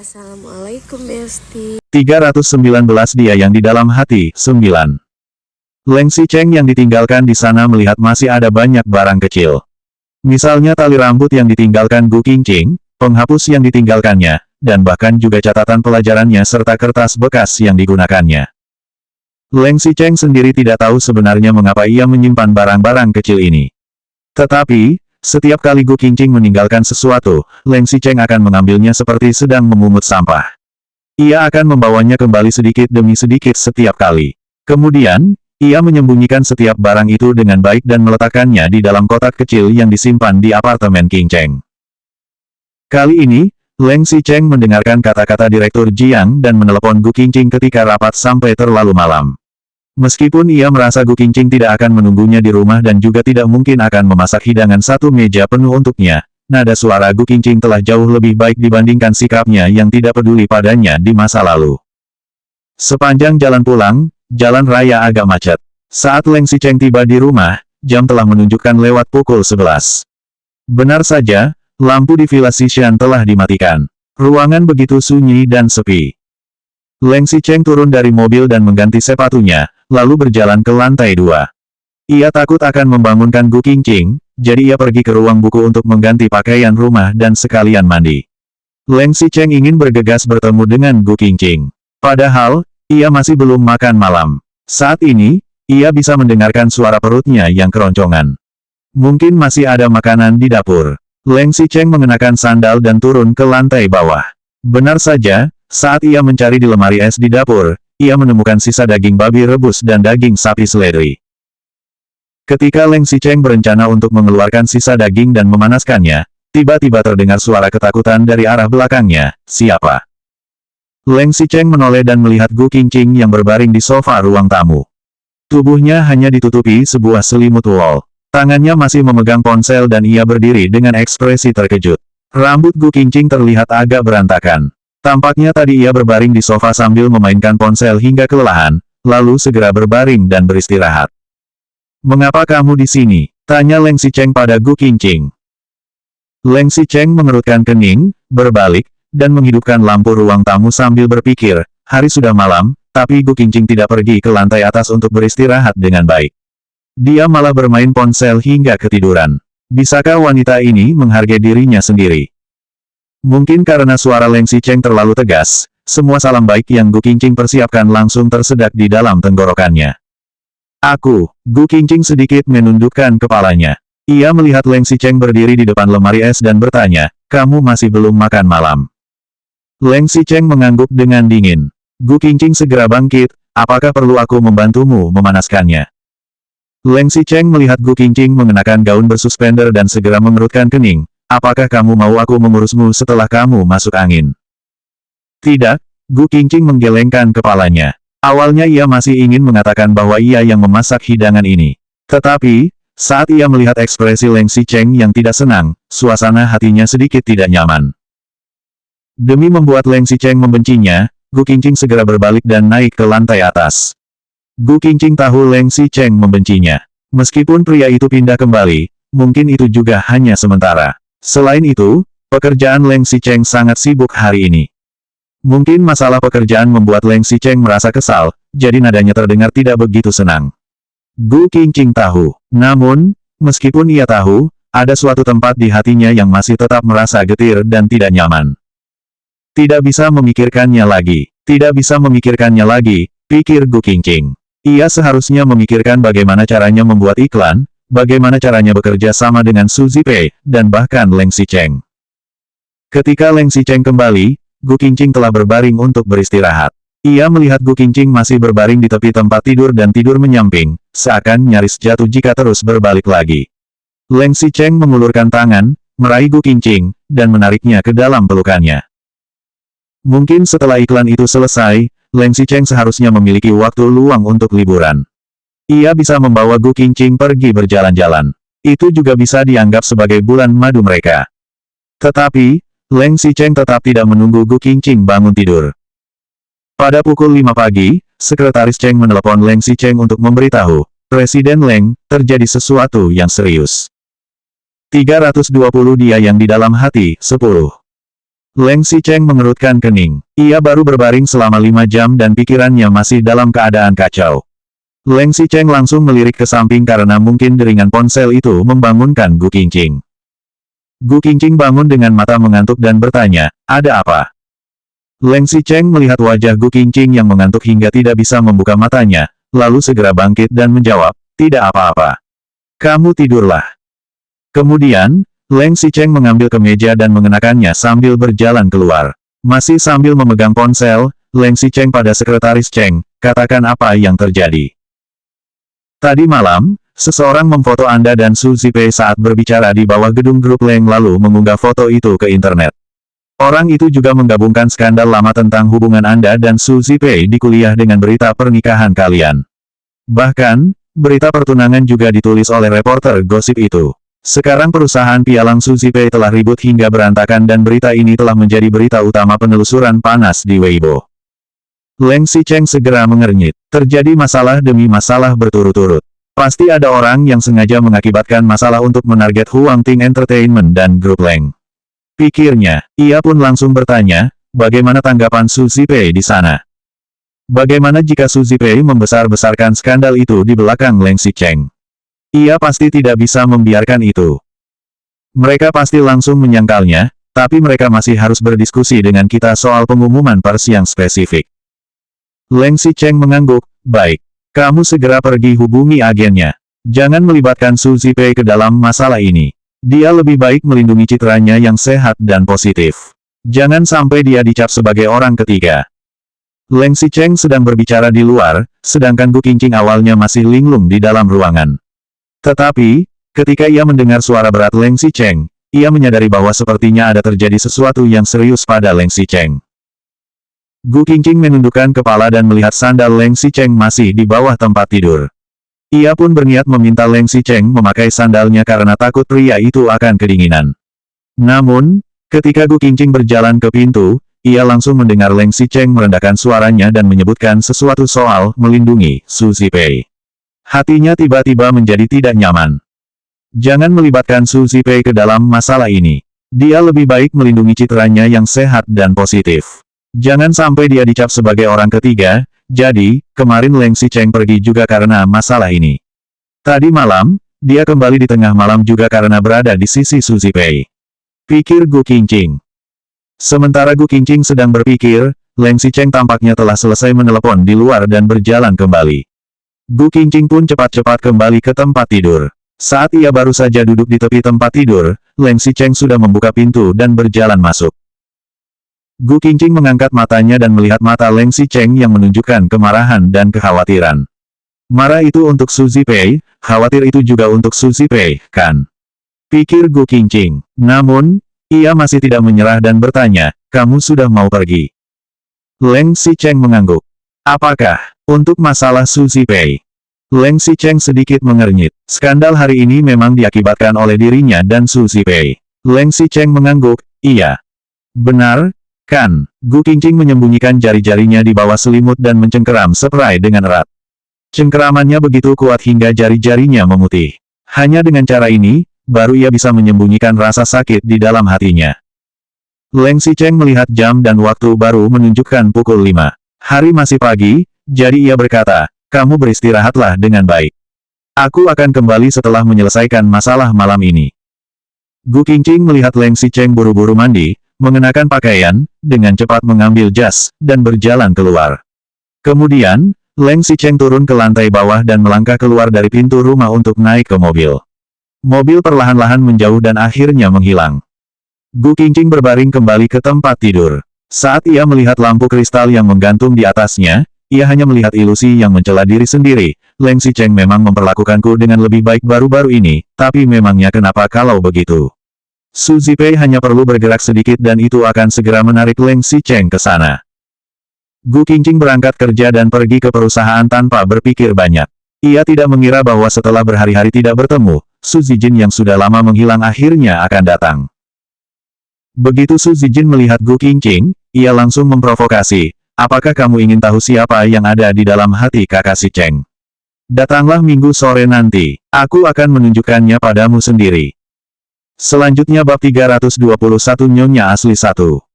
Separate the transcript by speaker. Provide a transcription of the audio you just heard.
Speaker 1: Assalamualaikum Besti.
Speaker 2: 319 dia yang di dalam hati, 9. Leng Xicheng yang ditinggalkan di sana melihat masih ada banyak barang kecil. Misalnya tali rambut yang ditinggalkan Gu Qingqing, penghapus yang ditinggalkannya, dan bahkan juga catatan pelajarannya serta kertas bekas yang digunakannya. Leng Xicheng sendiri tidak tahu sebenarnya mengapa ia menyimpan barang-barang kecil ini. Tetapi, setiap kali Gu Qingqing meninggalkan sesuatu, Leng Xicheng akan mengambilnya seperti sedang memungut sampah. Ia akan membawanya kembali sedikit demi sedikit setiap kali. Kemudian, ia menyembunyikan setiap barang itu dengan baik dan meletakkannya di dalam kotak kecil yang disimpan di apartemen King Cheng. Kali ini, Leng Xicheng mendengarkan kata-kata Direktur Jiang dan menelepon Gu Qingqing ketika rapat sampai terlalu malam. Meskipun ia merasa Gu Qingqing tidak akan menunggunya di rumah dan juga tidak mungkin akan memasak hidangan satu meja penuh untuknya, nada suara Gu Qingqing telah jauh lebih baik dibandingkan sikapnya yang tidak peduli padanya di masa lalu. Sepanjang jalan pulang, jalan raya agak macet. Saat Leng Xicheng tiba di rumah, jam telah menunjukkan lewat pukul 11. Benar saja, lampu di Villa Xishan telah dimatikan. Ruangan begitu sunyi dan sepi. Leng Xicheng turun dari mobil dan mengganti sepatunya, lalu berjalan ke lantai 2. Ia takut akan membangunkan Gu Qingqing, jadi ia pergi ke ruang buku untuk mengganti pakaian rumah dan sekalian mandi. Leng Xicheng ingin bergegas bertemu dengan Gu Qingqing. Padahal, ia masih belum makan malam. Saat ini, ia bisa mendengarkan suara perutnya yang keroncongan. Mungkin masih ada makanan di dapur. Leng Xicheng mengenakan sandal dan turun ke lantai bawah. Benar saja, saat ia mencari di lemari es di dapur, ia menemukan sisa daging babi rebus dan daging sapi seledri. Ketika Leng Xicheng berencana untuk mengeluarkan sisa daging dan memanaskannya, tiba-tiba terdengar suara ketakutan dari arah belakangnya. Siapa? Leng Xicheng menoleh dan melihat Gu Qingqing yang berbaring di sofa ruang tamu. Tubuhnya hanya ditutupi sebuah selimut wol. Tangannya masih memegang ponsel dan ia berdiri dengan ekspresi terkejut. Rambut Gu Qingqing terlihat agak berantakan. Tampaknya tadi ia berbaring di sofa sambil memainkan ponsel hingga kelelahan, lalu segera berbaring dan beristirahat. "Mengapa kamu di sini?" tanya Leng Xicheng pada Gu Qingqing. Leng Xicheng mengerutkan kening, berbalik, dan menghidupkan lampu ruang tamu sambil berpikir, hari sudah malam, tapi Gu Qingqing tidak pergi ke lantai atas untuk beristirahat dengan baik. Dia malah bermain ponsel hingga ketiduran. Bisakah wanita ini menghargai dirinya sendiri? Mungkin karena suara Leng Xicheng terlalu tegas, semua salam baik yang Gu Qingqing persiapkan langsung tersedak di dalam tenggorokannya. Gu Qingqing sedikit menundukkan kepalanya. Ia melihat Leng Xicheng berdiri di depan lemari es dan bertanya, "Kamu masih belum makan malam?" Leng Xicheng mengangguk dengan dingin. Gu Qingqing segera bangkit, "Apakah perlu aku membantumu memanaskannya?" Leng Xicheng melihat Gu Qingqing mengenakan gaun bersuspender dan segera mengerutkan kening. "Apakah kamu mau aku mengurusmu setelah kamu masuk angin?" "Tidak," Gu Qingqing menggelengkan kepalanya. Awalnya ia masih ingin mengatakan bahwa ia yang memasak hidangan ini. Tetapi, saat ia melihat ekspresi Leng Xicheng yang tidak senang, suasana hatinya sedikit tidak nyaman. Demi membuat Leng Xicheng membencinya, Gu Qingqing segera berbalik dan naik ke lantai atas. Gu Qingqing tahu Leng Xicheng membencinya. Meskipun pria itu pindah kembali, mungkin itu juga hanya sementara. Selain itu, pekerjaan Leng Xicheng sangat sibuk hari ini. Mungkin masalah pekerjaan membuat Leng Xicheng merasa kesal, jadi nadanya terdengar tidak begitu senang. Gu Qingqing tahu. Namun, meskipun ia tahu, ada suatu tempat di hatinya yang masih tetap merasa getir dan tidak nyaman. Tidak bisa memikirkannya lagi. Tidak bisa memikirkannya lagi, pikir Gu Qingqing. Ia seharusnya memikirkan bagaimana caranya membuat iklan, bagaimana caranya bekerja sama dengan Su Zipei, dan bahkan Leng Xicheng. Ketika Leng Xicheng kembali, Gu Qingqing telah berbaring untuk beristirahat. Ia melihat Gu Qingqing masih berbaring di tepi tempat tidur dan tidur menyamping, seakan nyaris jatuh jika terus berbalik lagi. Leng Xicheng mengulurkan tangan, meraih Gu Qingqing, dan menariknya ke dalam pelukannya. Mungkin setelah iklan itu selesai, Leng Xicheng seharusnya memiliki waktu luang untuk liburan. Ia bisa membawa Gu Qingqing pergi berjalan-jalan. Itu juga bisa dianggap sebagai bulan madu mereka. Tetapi, Leng Xicheng tetap tidak menunggu Gu Qingqing bangun tidur. Pada pukul 5 pagi, Sekretaris Cheng menelepon Leng Xicheng untuk memberitahu, "Presiden Leng, terjadi sesuatu yang serius." 320 dia yang di dalam hati, 10. Leng Xicheng mengerutkan kening. Ia baru berbaring selama 5 jam dan pikirannya masih dalam keadaan kacau. Leng Xicheng langsung melirik ke samping karena mungkin deringan ponsel itu membangunkan Gu Qingqing. Gu Qingqing bangun dengan mata mengantuk dan bertanya, "Ada apa?" Leng Xicheng melihat wajah Gu Qingqing yang mengantuk hingga tidak bisa membuka matanya, lalu segera bangkit dan menjawab, "Tidak apa-apa. Kamu tidurlah." Kemudian, Leng Xicheng mengambil kemeja dan mengenakannya sambil berjalan keluar. Masih sambil memegang ponsel, Leng Xicheng pada sekretaris Cheng, "Katakan apa yang terjadi." "Tadi malam, seseorang memfoto Anda dan Su Zipei saat berbicara di bawah gedung grup Leng lalu mengunggah foto itu ke internet. Orang itu juga menggabungkan skandal lama tentang hubungan Anda dan Su Zipei di kuliah dengan berita pernikahan kalian. Bahkan, berita pertunangan juga ditulis oleh reporter gosip itu. Sekarang perusahaan pialang Su Zipei telah ribut hingga berantakan dan berita ini telah menjadi berita utama penelusuran panas di Weibo." Leng Xicheng segera mengernyit. Terjadi masalah demi masalah berturut-turut. Pasti ada orang yang sengaja mengakibatkan masalah untuk menarget Huang Ting Entertainment dan grup Leng. Pikirnya, ia pun langsung bertanya, bagaimana tanggapan Su Zipei di sana? Bagaimana jika Su Zipei membesar-besarkan skandal itu di belakang Leng Xicheng? Ia pasti tidak bisa membiarkan itu. Mereka pasti langsung menyangkalnya, tapi mereka masih harus berdiskusi dengan kita soal pengumuman pers yang spesifik. Leng Xicheng mengangguk, "Baik. Kamu segera pergi hubungi agennya. Jangan melibatkan Su Zipei ke dalam masalah ini. Dia lebih baik melindungi citranya yang sehat dan positif. Jangan sampai dia dicap sebagai orang ketiga." Leng Xicheng sedang berbicara di luar, sedangkan Gu Qingqing awalnya masih linglung di dalam ruangan. Tetapi, ketika ia mendengar suara berat Leng Xicheng, ia menyadari bahwa sepertinya ada terjadi sesuatu yang serius pada Leng Xicheng. Gu Qingqing menundukkan kepala dan melihat sandal Leng Xicheng masih di bawah tempat tidur. Ia pun berniat meminta Leng Xicheng memakai sandalnya karena takut pria itu akan kedinginan. Namun, ketika Gu Qingqing berjalan ke pintu, ia langsung mendengar Leng Xicheng merendahkan suaranya dan menyebutkan sesuatu soal melindungi Su Zipei. Hatinya tiba-tiba menjadi tidak nyaman. Jangan melibatkan Su Zipei ke dalam masalah ini. Dia lebih baik melindungi citranya yang sehat dan positif. Jangan sampai dia dicap sebagai orang ketiga. Jadi, kemarin Leng Xicheng pergi juga karena masalah ini. Tadi malam, dia kembali di tengah malam juga karena berada di sisi Su Zipei. Pikir Gu Qingqing. Sementara Gu Qingqing sedang berpikir, Leng Xicheng tampaknya telah selesai menelepon di luar dan berjalan kembali. Gu Qingqing pun cepat-cepat kembali ke tempat tidur. Saat ia baru saja duduk di tepi tempat tidur, Leng Xicheng sudah membuka pintu dan berjalan masuk. Gu Qingqing mengangkat matanya dan melihat mata Leng Xicheng yang menunjukkan kemarahan dan kekhawatiran. Marah itu untuk Su Zipei, khawatir itu juga untuk Su Zipei, kan? Pikir Gu Qingqing. Namun, ia masih tidak menyerah dan bertanya, "Kamu sudah mau pergi?" Leng Xicheng mengangguk. "Apakah untuk masalah Su Zipei?" Leng Xicheng sedikit mengernyit. Skandal hari ini memang diakibatkan oleh dirinya dan Su Zipei. Leng Xicheng mengangguk, "Iya. Benar, kan?" Gu Qingqing menyembunyikan jari-jarinya di bawah selimut dan mencengkeram spray dengan erat. Cengkeramannya begitu kuat hingga jari-jarinya memutih. Hanya dengan cara ini, baru ia bisa menyembunyikan rasa sakit di dalam hatinya. Leng Xicheng melihat jam dan waktu baru menunjukkan pukul 5. Hari masih pagi, jadi ia berkata, "Kamu beristirahatlah dengan baik. Aku akan kembali setelah menyelesaikan masalah malam ini." Gu Qingqing melihat Leng Xicheng buru-buru mandi, mengenakan pakaian, dengan cepat mengambil jas, dan berjalan keluar. Kemudian, Leng Xicheng turun ke lantai bawah dan melangkah keluar dari pintu rumah untuk naik ke mobil. Mobil perlahan-lahan menjauh dan akhirnya menghilang. Gu Qingqing berbaring kembali ke tempat tidur. Saat ia melihat lampu kristal yang menggantung di atasnya, ia hanya melihat ilusi yang mencela diri sendiri. Leng Xicheng memang memperlakukanku dengan lebih baik baru-baru ini, tapi memangnya kenapa kalau begitu? Su Zipei hanya perlu bergerak sedikit dan itu akan segera menarik Leng Xicheng ke sana. Gu Qingqing berangkat kerja dan pergi ke perusahaan tanpa berpikir banyak. Ia tidak mengira bahwa setelah berhari-hari tidak bertemu, Su Zijin yang sudah lama menghilang akhirnya akan datang. Begitu Su Zijin melihat Gu Qingqing, ia langsung memprovokasi, "Apakah kamu ingin tahu siapa yang ada di dalam hati kakak Xicheng? Datanglah minggu sore nanti, aku akan menunjukkannya padamu sendiri." Selanjutnya bab 321 Nyonya Asli 1.